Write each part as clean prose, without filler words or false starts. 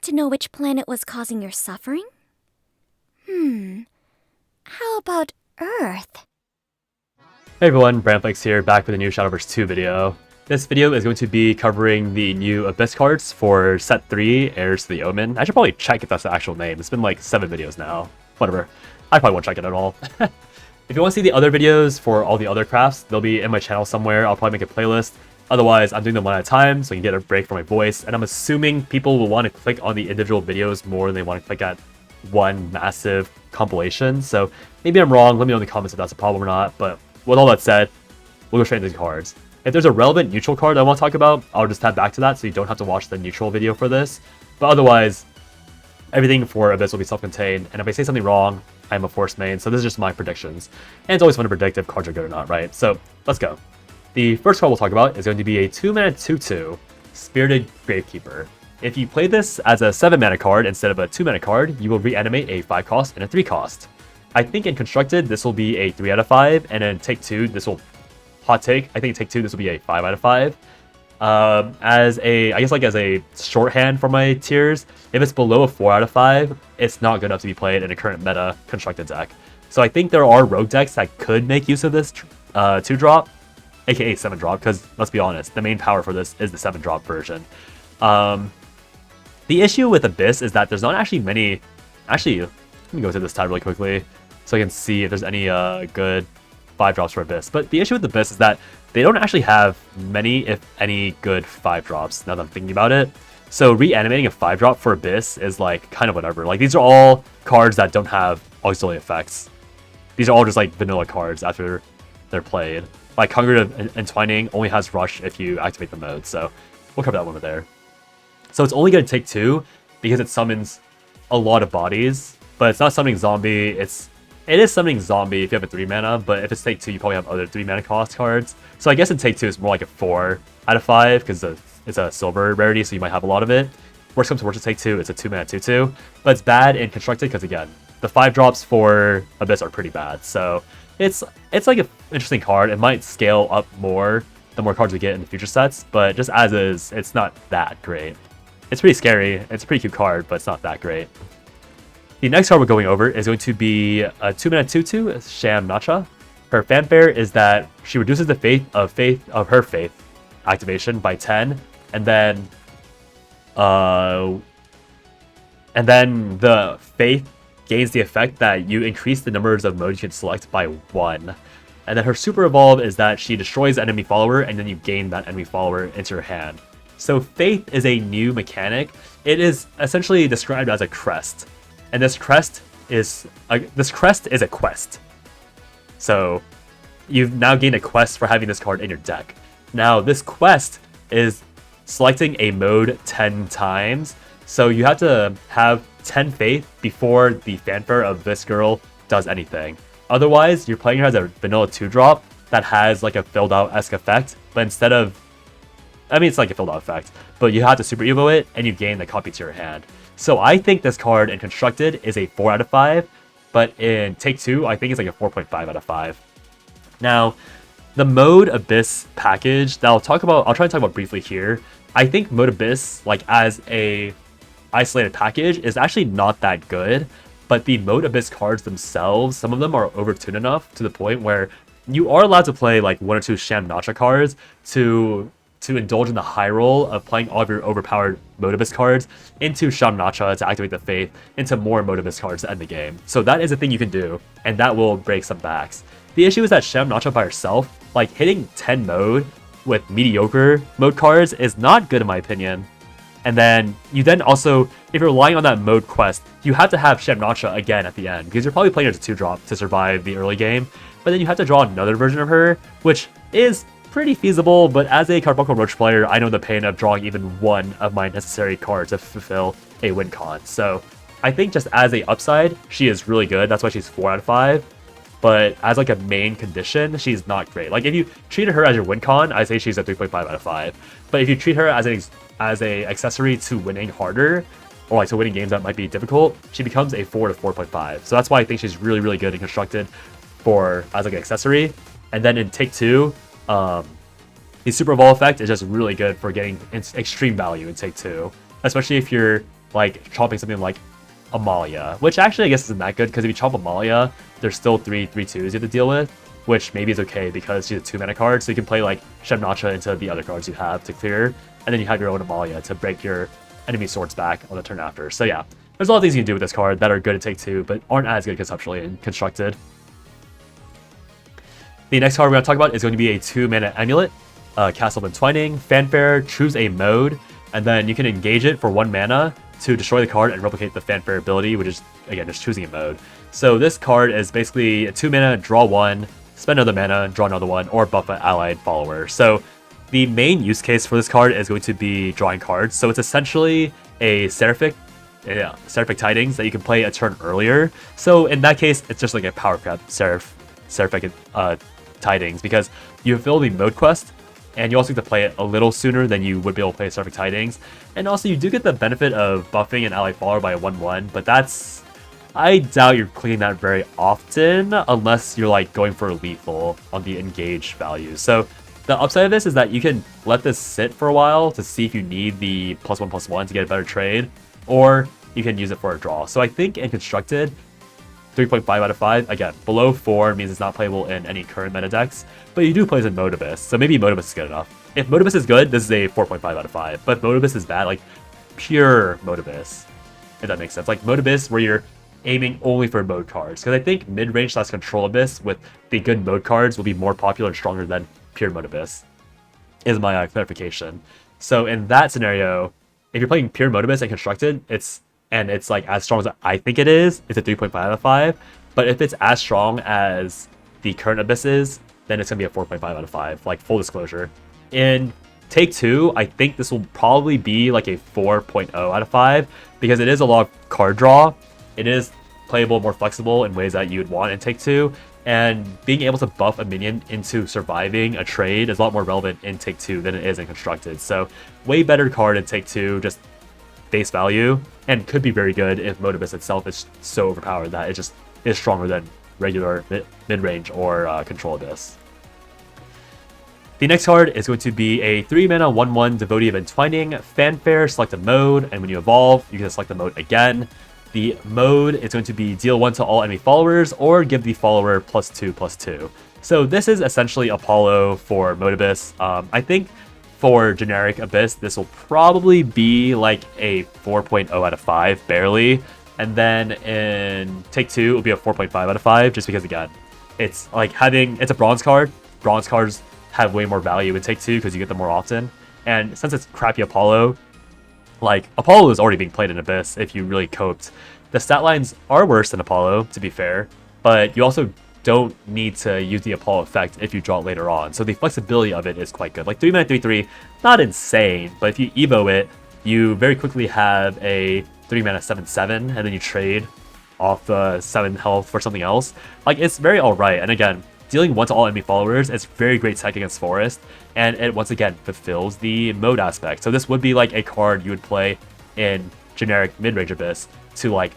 want to know which planet was causing your suffering? How about Earth? Hey everyone, Brandflakes here, back with a new Shadowverse 2 video. This video is going to be covering the new Abyss cards for Set 3, Heirs to the Omen. I should probably check if that's the actual name. It's been like 7 videos now. Whatever. I probably won't check it at all. If you want to see the other videos for all the other crafts, they'll be in my channel somewhere. I'll probably make a playlist. Otherwise, I'm doing them one at a time so you can get a break from my voice. And I'm assuming people will want to click on the individual videos more than they want to click at one massive compilation. So maybe I'm wrong. Let me know in the comments if that's a problem or not. But with all that said, we'll go straight into the cards. If there's a relevant neutral card I want to talk about, I'll just tab back to that so you don't have to watch the neutral video for this. But otherwise, everything for Abyss will be self-contained. And if I say something wrong, I'm a force main. So this is just my predictions. And it's always fun to predict if cards are good or not, right? So let's go. The first card we'll talk about is going to be a 2-mana 2/2 Spirited Gravekeeper. If you play this as a 7-mana card instead of a 2-mana card, you will reanimate a 5 cost and a 3 cost. I think in Constructed, this will be a 3 out of 5, and in Take 2, this will... Hot take, I think in Take 2, this will be a 5 out of 5. As a shorthand for my tiers, if it's below a 4 out of 5, it's not good enough to be played in a current meta Constructed deck. So I think there are rogue decks that could make use of this 2-drop, aka 7-drop, because let's be honest, the main power for this is the 7-drop version. The issue with Abyss is that there's not actually many... Actually, let me go to this tab really quickly so I can see if there's any good 5-drops for Abyss. But the issue with Abyss is that they don't actually have many, if any, good 5-drops, now that I'm thinking about it. So reanimating a 5-drop for Abyss is like kind of whatever. Like, these are all cards that don't have auxiliary effects. These are all just like vanilla cards after they're played. Like Congregant of Entwining only has Rush if you activate the mode, so we'll cover that one over there. So it's only going to take 2 because it summons a lot of bodies, but it's not summoning zombie. It is summoning zombie if you have a 3-mana, but if it's Take 2, you probably have other 3-mana cost cards. So I guess in Take 2, it's more like a 4 out of 5 because it's a silver rarity, so you might have a lot of it. Worst comes to worst, Take 2, it's a 2-mana 2/2, but it's bad in Constructed because, again, the 5-drops for Abyss are pretty bad. So it's like an interesting card. It might scale up more the more cards we get in the future sets, but just as is, it's not that great. It's pretty scary. It's a pretty cute card, but it's not that great. The next card we're going over is going to be a 2-mana 2/2 Sham-Nacha. Her fanfare is that she reduces the faith of her faith activation by 10, and then the faith gains the effect that you increase the numbers of modes you can select by 1. And then her super evolve is that she destroys an enemy follower, and then you gain that enemy follower into your hand. So faith is a new mechanic. It is essentially described as a crest. And this crest is a quest. So you've now gained a quest for having this card in your deck. Now this quest is selecting a mode 10 times. So you have to have 10 faith before the fanfare of this girl does anything. Otherwise, you're playing her as a vanilla 2-drop that has like a filled out-esque effect, but instead of... I mean, it's like a filled out effect, but you have to super evo it and you gain the copy to your hand. So I think this card in Constructed is a 4 out of 5, but in Take 2, I think it's like a 4.5 out of 5. Now, the Mode Abyss package that I'll try to talk about briefly here. I think Mode Abyss, like as a isolated package, is actually not that good, but the Mode Abyss cards themselves, some of them are overtuned enough to the point where you are allowed to play like 1 or 2 Sham-Nacha cards to indulge in the high roll of playing all of your overpowered Mode Abyss cards into Sham-Nacha to activate the Faith, into more Mode Abyss cards to end the game. So that is a thing you can do, and that will break some backs. The issue is that Sham-Nacha by herself, like hitting 10 mode with mediocre mode cards is not good in my opinion. And then you also, if you're relying on that mode quest, you have to have Sham-Nacha again at the end, because you're probably playing as a 2-drop to survive the early game, but then you have to draw another version of her, which is pretty feasible, but as a Carbuncle Roach player, I know the pain of drawing even one of my necessary cards to fulfill a win con. So I think just as a upside, she is really good. That's why she's 4 out of 5. But as like a main condition, she's not great. Like if you treated her as your win con, I'd say she's a 3.5 out of 5. But if you treat her as a accessory to winning harder, or like to winning games that might be difficult, she becomes a 4 to 4.5. So that's why I think she's really, really good and constructed as like an accessory. And then in Take 2, the Super Evolve effect is just really good for getting extreme value in Take 2. Especially if you're like chopping something like Amalia, which actually I guess isn't that good, because if you chop Amalia, there's still 3/3/2s you have to deal with, which maybe is okay because she's a 2-mana card, so you can play like Sham-Nacha into the other cards you have to clear, and then you have your own Amalia to break your enemy swords back on the turn after. So yeah, there's a lot of things you can do with this card that are good at Take 2, but aren't as good conceptually and constructed. The next card we're going to talk about is going to be a 2-mana amulet, Castle of Entwining. Fanfare, choose a mode, and then you can engage it for 1 mana to destroy the card and replicate the Fanfare ability, which is, again, just choosing a mode. So this card is basically a 2 mana, draw 1, spend another mana, draw another one, or buff an allied follower. So the main use case for this card is going to be drawing cards. So it's essentially a Seraphic Tidings that you can play a turn earlier. So in that case, it's just like a power creep Seraphic Tidings, because you fulfill the mode quest, and you also get to play it a little sooner than you would be able to play Seraphic Tidings. And also you do get the benefit of buffing an allied follower by a 1/1, but that's... I doubt you're clicking that very often, unless you're like going for lethal on the engage value. So the upside of this is that you can let this sit for a while to see if you need the +1/+1 to get a better trade, or you can use it for a draw. So I think in Constructed, 3.5 out of 5. Again, below 4 means it's not playable in any current meta decks, but you do play as in Modibus, so maybe Modibus is good enough. If Modibus is good, this is a 4.5 out of 5, but if Modibus is bad, like pure Modibus, if that makes sense. Like Modibus where you're aiming only for mode cards, because I think mid-range / Control Abyss with the good mode cards will be more popular and stronger than pure Modibus, is my clarification. So in that scenario, if you're playing pure Modibus and Constructed, it's like as strong as I think it is, it's a 3.5 out of 5. But if it's as strong as the current Abyss is, then it's going to be a 4.5 out of 5, like full disclosure. In Take 2, I think this will probably be like a 4.0 out of 5, because it is a lot of card draw. It is playable, more flexible in ways that you would want in Take 2, and being able to buff a minion into surviving a trade is a lot more relevant in Take 2 than it is in Constructed. So way better card in Take 2, just base value, and could be very good if Modibus itself is so overpowered that it just is stronger than regular mid-range or Control Abyss. The next card is going to be a 3-mana 1/1 Devotee of Entwining. Fanfare, select a mode, and when you evolve, you can select the mode again. The mode is going to be deal 1 to all enemy followers, or give the follower +2/+2. So this is essentially Apollo for Modibus. I think for generic Abyss, this will probably be like a 4.0 out of 5, barely. And then in Take 2, it will be a 4.5 out of 5, just because, again, it's like it's a bronze card. Bronze cards have way more value in Take 2 because you get them more often. And since it's crappy Apollo, like, Apollo is already being played in Abyss if you really coped. The stat lines are worse than Apollo, to be fair, but you also don't need to use the Apollo effect if you draw it later on. So the flexibility of it is quite good. Like 3-mana 3/3, not insane, but if you Evo it, you very quickly have a 3-mana 7/7, and then you trade off the 7 health for something else. Like, it's very alright, and again, dealing 1 to all enemy followers is very great tech against Forest, and it once again fulfills the mode aspect. So this would be like a card you would play in generic mid-range Abyss to like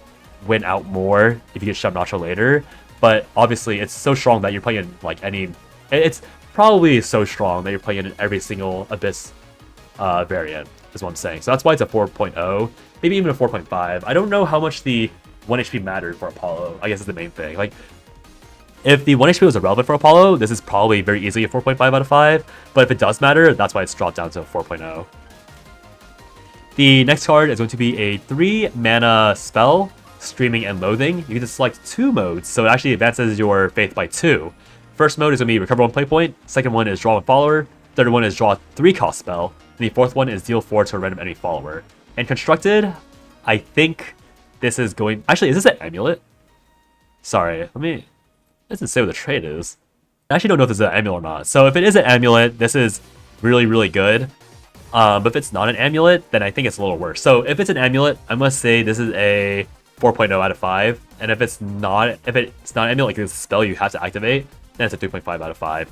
win out more if you get Sham-Nacha later. But obviously it's so strong that you're playing in like it's probably so strong that you're playing in every single Abyss variant, is what I'm saying. So that's why it's a 4.0, maybe even a 4.5. I don't know how much the 1 HP mattered for Apollo, I guess is the main thing. Like, if the 1 HP was irrelevant for Apollo, this is probably very easily a 4.5 out of 5, but if it does matter, that's why it's dropped down to a 4.0. The next card is going to be a 3-mana spell, Screaming and Loathing. You can just select 2 modes, so it actually advances your faith by 2. First mode is going to be recover 1 play point, second one is draw 1 follower, third one is draw a 3-cost spell, and the fourth one is deal 4 to a random enemy follower. And Constructed, I think this is going... Actually, is this an amulet? Sorry, it doesn't say what the trade is. I actually don't know if this is an amulet or not. So if it is an amulet, this is really, really good. But if it's not an amulet, then I think it's a little worse. So if it's an amulet, I must say this is a 4.0 out of 5. And if it's not an amulet, like this spell you have to activate, then it's a 3.5 out of 5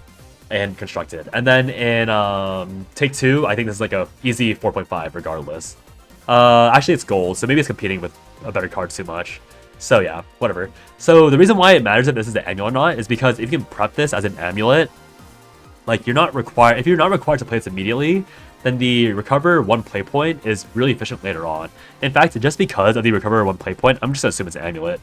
and Constructed. And then in Take 2, I think this is like a easy 4.5 regardless. Actually, it's gold, so maybe it's competing with a better card too much. So yeah, whatever. So the reason why it matters if this is an amulet or not is because if you can prep this as an amulet, like if you're not required to play this immediately, then the recover 1 play point is really efficient later on. In fact, just because of the recover 1 play point, I'm just gonna assume it's an amulet.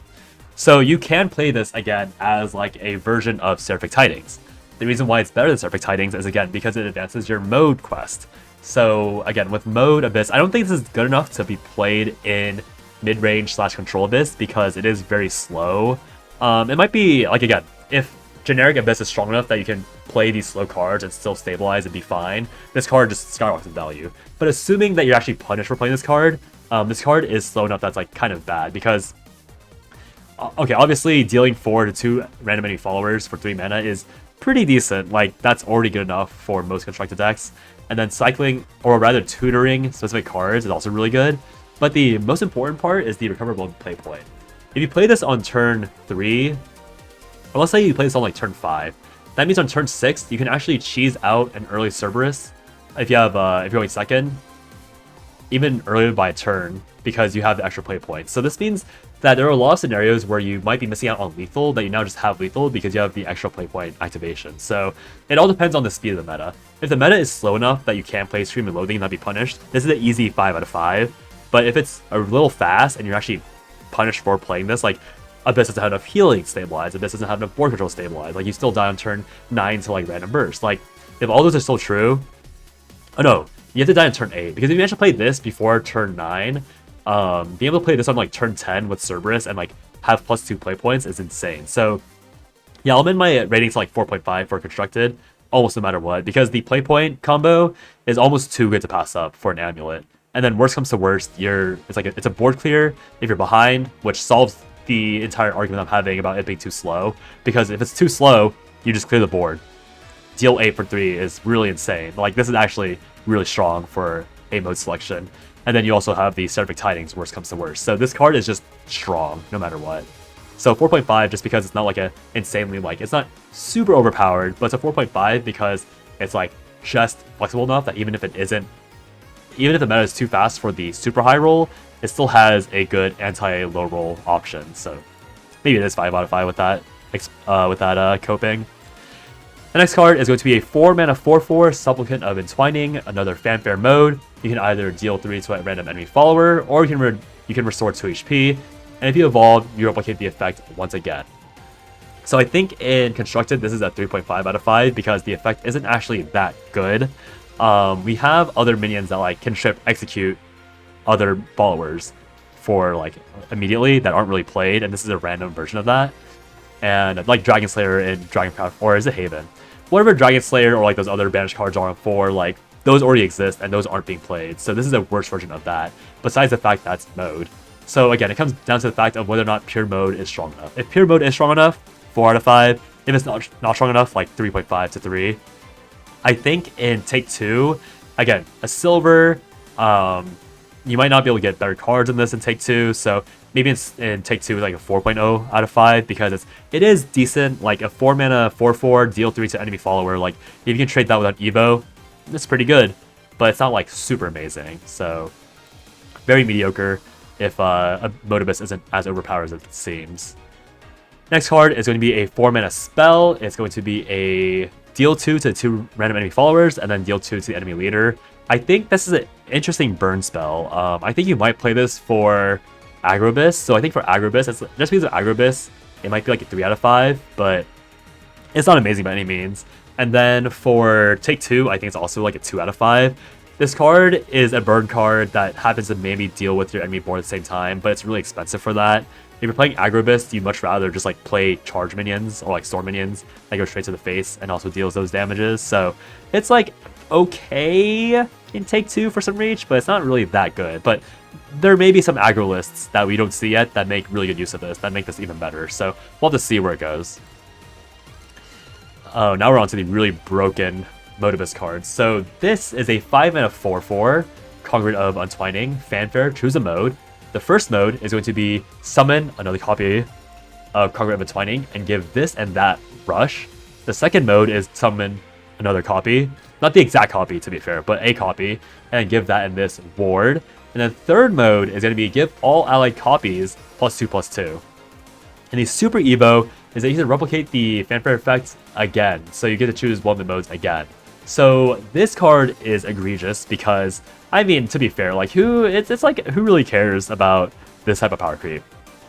So you can play this again as like a version of Seraphic Tidings. The reason why it's better than Seraphic Tidings is again because it advances your mode quest. So again, with mode Abyss, I don't think this is good enough to be played in mid-range / control Abyss because it is very slow. It might be like, again, if generic Abyss is strong enough that you can play these slow cards and still stabilize and be fine, this card just skyrockets in value. But assuming that you're actually punished for playing this card is slow enough that's like kind of bad because okay, obviously dealing 4 to 2 random enemy followers for 3 mana is pretty decent. Like, that's already good enough for most constructed decks. And then cycling, or rather tutoring specific cards is also really good. But the most important part is the recoverable play point. If you play this on turn 3, or let's say you play this on like turn 5, that means on turn 6, you can actually cheese out an early Cerberus if you have if you're going second, even earlier by a turn, because you have the extra play points. So this means that there are a lot of scenarios where you might be missing out on lethal that you now just have lethal because you have the extra play point activation. So it all depends on the speed of the meta. If the meta is slow enough that you can play Screaming and Loathing and not be punished, this is an easy 5 out of 5. But if it's a little fast and you're actually punished for playing this, like Abyss doesn't have enough healing stabilized, Abyss doesn't have enough board control stabilized, like you still die on turn 9 to like random burst. Like if all those are still true, oh no, you have to die on turn 8, because if you actually play this before turn 9, being able to play this on like turn 10 with Cerberus and like have +2 play points is insane. So yeah, I'll amend my rating to like 4.5 for constructed, almost no matter what, because the play point combo is almost too good to pass up for an amulet. And then worst comes to worst, it's a board clear if you're behind, which solves the entire argument I'm having about it being too slow. Because if it's too slow, you just clear the board. Deal 8 for 3 is really insane. Like, this is actually really strong for a mode selection. And then you also have the Seraphic Tidings, worst comes to worst. So this card is just strong, no matter what. So 4.5, just because it's not like a insanely, like, it's not super overpowered, but it's a 4.5 because it's like just flexible enough that even if the meta is too fast for the super high roll, it still has a good anti-low roll option. So maybe it is 5 out of 5 with that coping. The next card is going to be a 4-mana 4/4 Supplicant of Entwining, another fanfare mode. You can either deal 3 to a random enemy follower, or you can restore 2 HP, and if you evolve, you replicate the effect once again. So I think in constructed, this is a 3.5 out of 5 because the effect isn't actually that good. We have other minions that like can execute other followers for like immediately that aren't really played, and this is a random version of that. And like Dragon Slayer and Dragon, or is it Haven? Whatever Dragon Slayer or like those other banished cards are on 4, like those already exist and those aren't being played. So this is a worse version of that, besides the fact that's mode. So again, it comes down to the fact of whether or not pure mode is strong enough. If pure mode is strong enough, 4 out of 5. If it's not strong enough, like 3.5 to 3. I think in Take 2, again, a silver, you might not be able to get better cards in this in Take 2, so maybe in Take 2 like a 4.0 out of 5 because it is decent, like a 4-mana 4/4, deal 3 to enemy follower. Like if you can trade that without Evo, it's pretty good, but it's not like super amazing. So very mediocre if a Modibus isn't as overpowered as it seems. Next card is going to be a 4-mana spell. It's going to be a deal 2 to 2 random enemy followers, and then deal 2 to the enemy leader. I think this is an interesting burn spell. I think you might play this for Agrobus. So I think for Agrobus, just because of Agrobus, it might be like a 3 out of 5, but it's not amazing by any means. And then for Take 2, I think it's also like a 2 out of 5. This card is a burn card that happens to maybe deal with your enemy board at the same time, but it's really expensive for that. If you're playing Agrobus, you'd much rather just like play charge minions or like storm minions that go straight to the face and also deals those damages. So it's like okay in Take 2 for some reach, but it's not really that good. But there may be some aggro lists that we don't see yet that make really good use of this, that make this even better. So we'll have to see where it goes. Oh, now we're on to the really broken Modibus cards. So this is a 5-mana 4/4 Congregant of Entwining, fanfare, choose a mode. The first mode is going to be summon another copy of Congregant of Entwining and give this and that rush. The second mode is summon another copy, not the exact copy to be fair, but a copy, and give that and this ward. And then third mode is going to be give all allied copies +2/+2. And the super evo is that you can replicate the fanfare effect again, so you get to choose one of the modes again. So this card is egregious because, I mean, to be fair, like it's like who really cares about this type of power creep,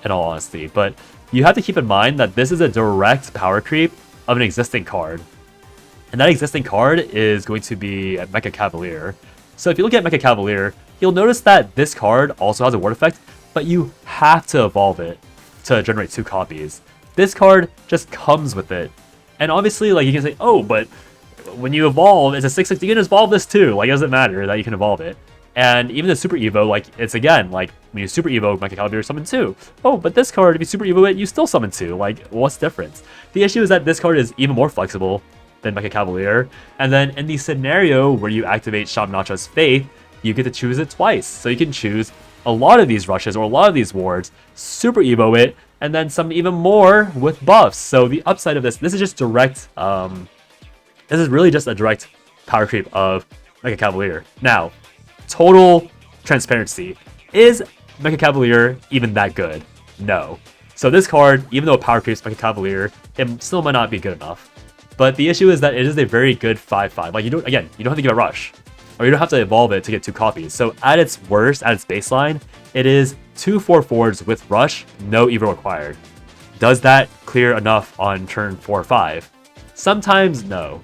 in all honesty. But you have to keep in mind that this is a direct power creep of an existing card. And that existing card is going to be Mecha Cavalier. So if you look at Mecha Cavalier, you'll notice that this card also has a ward effect, but you have to evolve it to generate 2 copies. This card just comes with it. And obviously, like, you can say, oh, but when you evolve, it's a 6/6, you can evolve this too. Like, it doesn't matter that you can evolve it. And even the Super Evo, like, it's again, like, when you Super Evo Mecha Cavalier, summon 2. Oh, but this card, if you Super Evo it, you still summon 2. Like, what's the difference? The issue is that this card is even more flexible than Mecha Cavalier. And then in the scenario where you activate Sham-Nacha's Faith, you get to choose it twice. So you can choose a lot of these rushes or a lot of these wards, Super Evo it, and then some even more with buffs. So the upside of this is just direct, this is really just a direct power creep of Mecha Cavalier. Now, total transparency. Is Mecha Cavalier even that good? No. So this card, even though it power creeps Mecha Cavalier, it still might not be good enough. But the issue is that it is a very good 5/5. Like, you don't have to give it rush, or you don't have to evolve it to get 2 copies. So at its worst, at its baseline, it is 2 4/4s with rush, no evo required. Does that clear enough on turn 4 or 5? Sometimes no.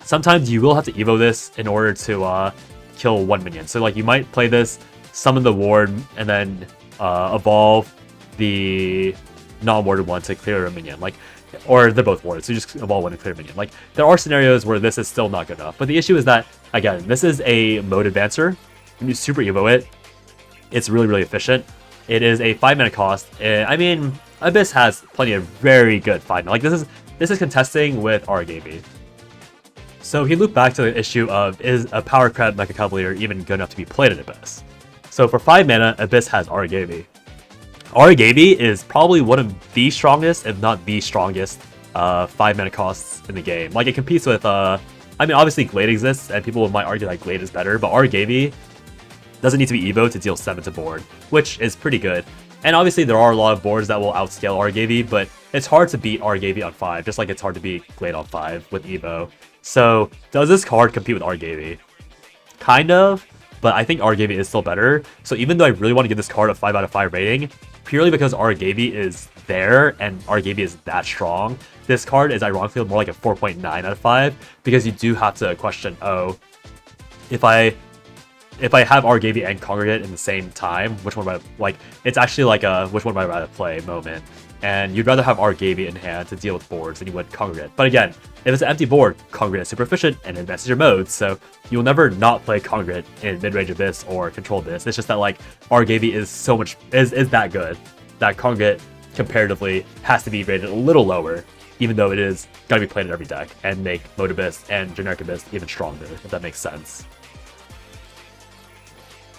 Sometimes you will have to evo this in order to kill 1 minion. So like, you might play this, summon the ward, and then evolve the non-warded one to clear a minion. Like, or they're both warded, so you just evolve one and clear a minion. Like, there are scenarios where this is still not good enough. But the issue is that, again, this is a mode advancer. When you Super Evo it, it's really, really efficient. It is a 5 mana cost. I mean, Abyss has plenty of very good 5 mana. Like, this is contesting with Argaby. So he looped back to the issue of, is a power crab Mecha Cavalier even good enough to be played in Abyss? So for 5 mana, Abyss has Argaby. Argaby is probably one of the strongest, if not the strongest, 5 mana costs in the game. Like, it competes with, I mean, obviously Glade exists, and people might argue that Glade is better, but Argaby doesn't need to be Evo to deal 7 to board, which is pretty good. And obviously there are a lot of boards that will outscale Argaby, but it's hard to beat Argaby on 5, just like it's hard to beat Glade on 5 with Evo. So, does this card compete with Argaby? Kind of, but I think Argaby is still better. So even though I really want to give this card a 5 out of 5 rating, purely because Argaby is there and Argaby is that strong, this card is ironically more like a 4.9 out of 5, because you do have to question, oh, if I have Argaby and Congregant in the same time, which one would I, like, it's actually like a which one would I rather play moment. And you'd rather have Argaby in hand to deal with boards than you would Congregant. But again, if it's an empty board, Congregant is super efficient and advances your modes, so you'll never not play Congregant in mid-range Abyss or Control Abyss. It's just that, like, Argaby is so much, is that good, that Congregant comparatively has to be rated a little lower, even though it is going to be played in every deck, and make Mode Abyss and Generic Abyss even stronger, if that makes sense.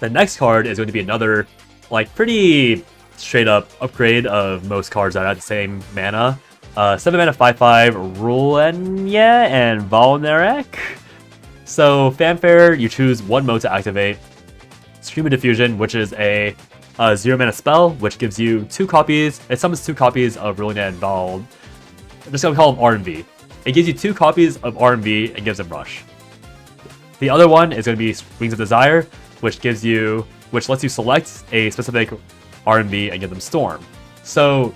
The next card is going to be another, like, pretty straight up upgrade of most cards that have the same mana. 7 mana 5/5 Rulenye Valnaireik. So Fanfare, you choose one mode to activate. Screaming Diffusion, which is a 0 mana spell, which gives you 2 copies. It summons 2 copies of Rulenye and Val. I'm just gonna call them RMV. It gives you 2 copies of RMV and gives them Rush. The other one is going to be Wings of Desire, which lets you select a specific RMV and give them Storm. So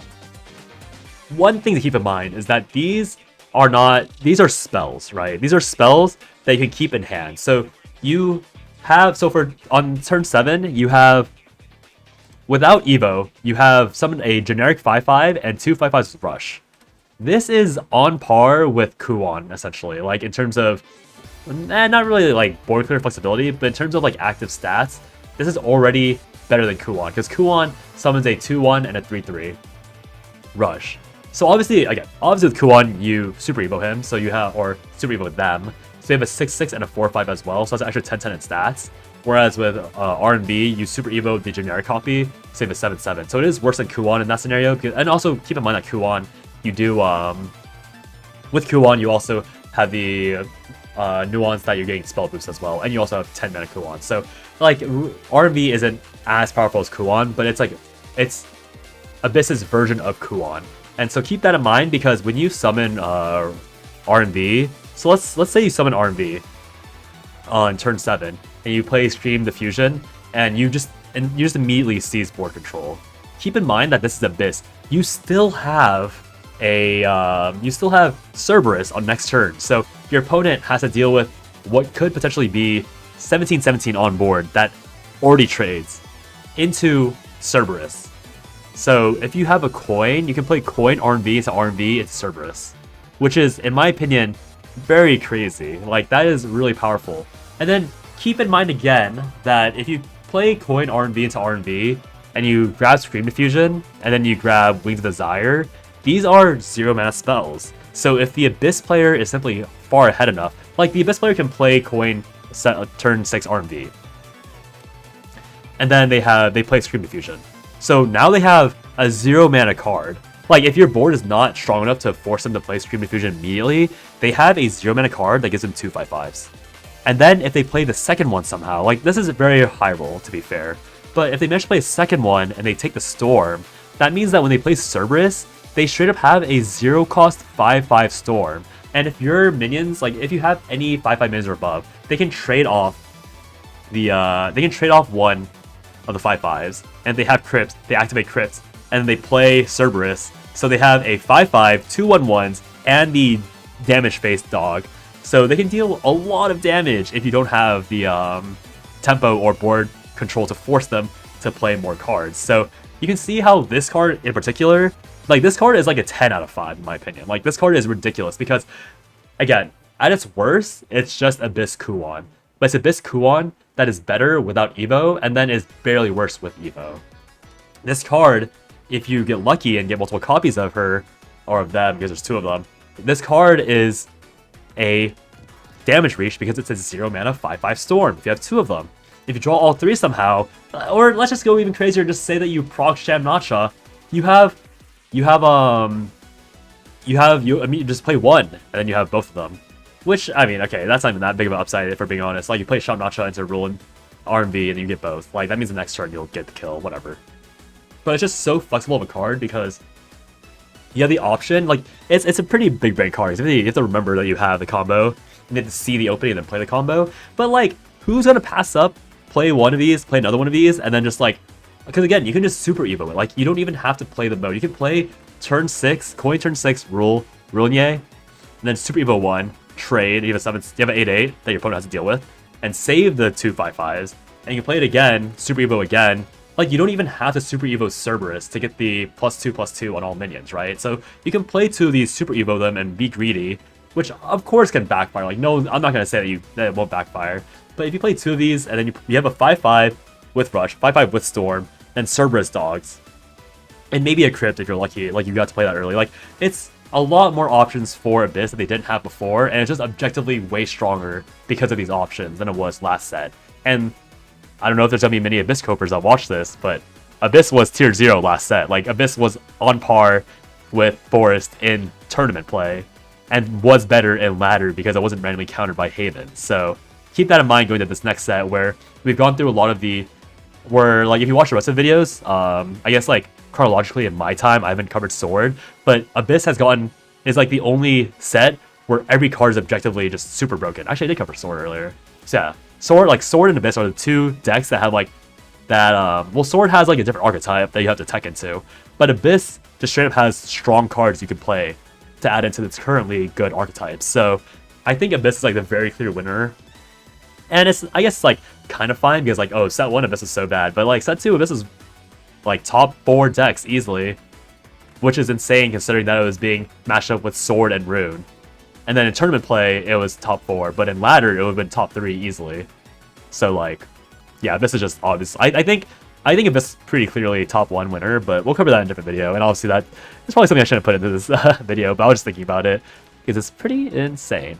one thing to keep in mind is that these are spells, right? These are spells that you can keep in hand. So you have, on turn 7, you have, without Evo, you have summoned a generic 5/5 and 2 5/5s with Rush. This is on par with Kuon, essentially, like, in terms of, not really like board clear flexibility, but in terms of like active stats, this is already better than Kuon, because Kuon summons a 2/1 and a 3/3 Rush. So obviously with Kuon, you Super Evo him, so you have, or Super Evo them, so you have a 6/6 and a 4/5 as well, so that's an extra 10/10 in stats. Whereas with R&B, you Super Evo the generic copy, so you have a 7/7. So it is worse than Kuon in that scenario, and also keep in mind that Kuon, you do, with Kuon, you also have the nuance that you're getting spell boost as well, and you also have 10 mana Kuon. So like, R&B isn't as powerful as Kuon, but it's Abyss's version of Kuon. And so keep that in mind, because when you summon R&B, So let's say you summon RMV on turn 7, and you play Scream Diffusion, and you just immediately seize board control. Keep in mind that this is Abyss. You still have Cerberus on next turn, so your opponent has to deal with what could potentially be 17/17 on board that already trades into Cerberus. So if you have a coin, you can play coin RMV into RMV into Cerberus, which is, in my opinion, very crazy. Like, that is really powerful. And then keep in mind again that if you play coin RMV into RMV and you grab Scream Diffusion and then you grab Wings of Desire, these are 0 mana spells. So if the Abyss player is simply far ahead enough, like the Abyss player can play coin turn 6 RMV, and then they play Scream Diffusion. So now they have a 0 mana card. Like, if your board is not strong enough to force them to play Scream Diffusion immediately, they have a 0 mana card that gives them 2 5/5s. And then if they play the second one somehow, like, this is a very high roll to be fair, but if they manage to play a second one and they take the Storm, that means that when they play Cerberus, they straight up have a 0 cost 5/5 Storm. And if your minions, like, if you have any 5/5 minions or above, they can trade off one of the 5/5s, and they have Crypts, they activate Crypts, and then they play Cerberus, so they have a 5/5, 2/1/1s, and the damage face dog. So they can deal a lot of damage if you don't have the tempo or board control to force them to play more cards. So you can see how this card in particular, like, this card is like a 10 out of 5 in my opinion. Like, this card is ridiculous because, again, at its worst, it's just Abyss Kuon. But it's Abyss Kuon that is better without Evo, and then is barely worse with Evo. This card, if you get lucky and get multiple copies of her, or of them, because there's 2 of them, this card is a damage reach because it's a 0 mana 5/5 Storm if you have 2 of them. If you draw all 3 somehow, or let's just go even crazier, just say that you proc Sham-Nacha, you just play 1, and then you have both of them. Which, I mean, okay, that's not even that big of an upside if we're being honest. Like, you play Sham-Nacha into Rulenye RMV and you get both. Like, that means the next turn you'll get the kill, whatever. But it's just so flexible of a card because you have the option. Like, it's a pretty big brain card. You have to remember that you have the combo, and you have to see the opening and then play the combo. But, like, who's gonna pass up, play one of these, play another one of these, and then just, like, because again, you can just super evo it. Like, you don't even have to play the mode. You can play turn 6, coin turn 6, Rulenye, and then super evo 1, trade, you have an 8/8 that your opponent has to deal with, and save the 2 5/5s, and you can play it again, super evo again. Like, you don't even have to super evo Cerberus to get the +2/+2 on all minions, right? So you can play 2 of these, super evo them, and be greedy, which of course can backfire. Like, no, I'm not gonna say that it won't backfire, but if you play 2 of these and then you have a 5/5 with Rush, 5/5 with Storm, and Cerberus dogs, and maybe a Crypt if you're lucky, like, you got to play that early. Like, it's a lot more options for Abyss that they didn't have before, and it's just objectively way stronger because of these options than it was last set. And I don't know if there's gonna be many Abyss copers that watch this, but Abyss was tier 0 last set. Like, Abyss was on par with Forest in tournament play, and was better in ladder because it wasn't randomly countered by Haven. So keep that in mind going to this next set, where we've gone through a lot of like, if you watch the rest of the videos, I guess, like, chronologically in my time, I haven't covered Sword, but Abyss is like the only set where every card is objectively just super broken. Actually, I did cover Sword earlier. So yeah, Sword and Abyss are the 2 decks that have, like, that, well, Sword has, like, a different archetype that you have to tech into, but Abyss just straight up has strong cards you can play to add into its currently good archetypes. So I think Abyss is, like, the very clear winner. And it's, I guess, like, kind of fine because, like, oh, set 1 Abyss is so bad, but, like, set 2 Abyss is, like, top 4 decks easily, which is insane considering that it was being matched up with Sword and Rune. And then in tournament play, it was top 4, but in ladder, it would have been top 3 easily. So, like, yeah, Abyss is just obvious. I think Abyss is pretty clearly top 1 winner, but we'll cover that in a different video. And obviously that is probably something I shouldn't put into this video, but I was just thinking about it because it's pretty insane.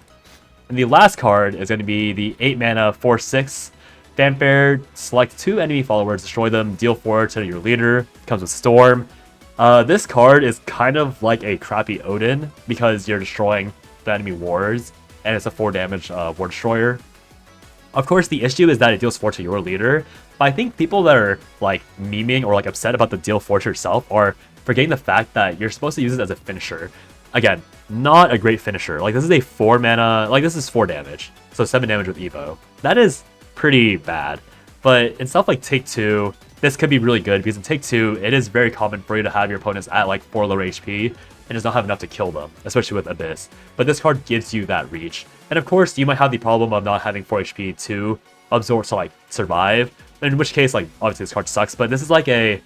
And the last card is going to be the 8 mana 4/6 Fanfare. Select 2 enemy followers, destroy them, deal 4 to your leader. Comes with Storm. This card is kind of like a crappy Odin because you're destroying the enemy wards, and it's a 4 damage ward destroyer. Of course, the issue is that it deals 4 to your leader, but I think people that are, like, memeing or, like, upset about the deal 4 to yourself are forgetting the fact that you're supposed to use it as a finisher. again, not a great finisher. Like, this is a 4 mana, like, this is 4 damage. So 7 damage with Evo. That is pretty bad. But in stuff like Take 2, this could be really good because in Take 2, it is very common for you to have your opponents at like 4 lower HP and just not have enough to kill them, especially with Abyss. But this card gives you that reach. And of course, you might have the problem of not having 4 HP to absorb to like survive, in which case, like, obviously this card sucks, but this is like a,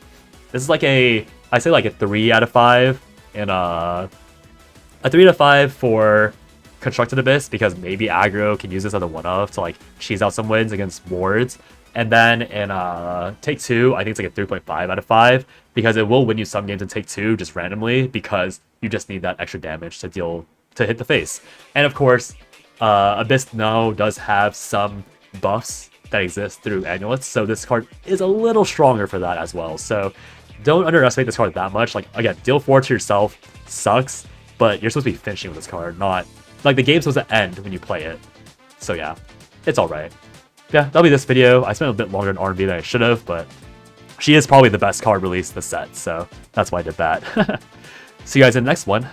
I say like a 3 out of 5, and a 3 out of 5 for Constructed Abyss, because maybe aggro can use this as a 1-of to like cheese out some wins against wards. And then in Take 2, I think it's like a 3.5 out of 5, because it will win you some games in Take 2 just randomly, because you just need that extra damage to hit the face. And of course, Abyss now does have some buffs that exist through amulets, so this card is a little stronger for that as well. So don't underestimate this card that much. Like, again, deal 4 to yourself sucks, but you're supposed to be finishing with this card, not like the game's supposed to end when you play it. So yeah, it's alright. Yeah, that'll be this video. I spent a bit longer in R&B than I should have, but she is probably the best card released in the set, so that's why I did that. See you guys in the next one.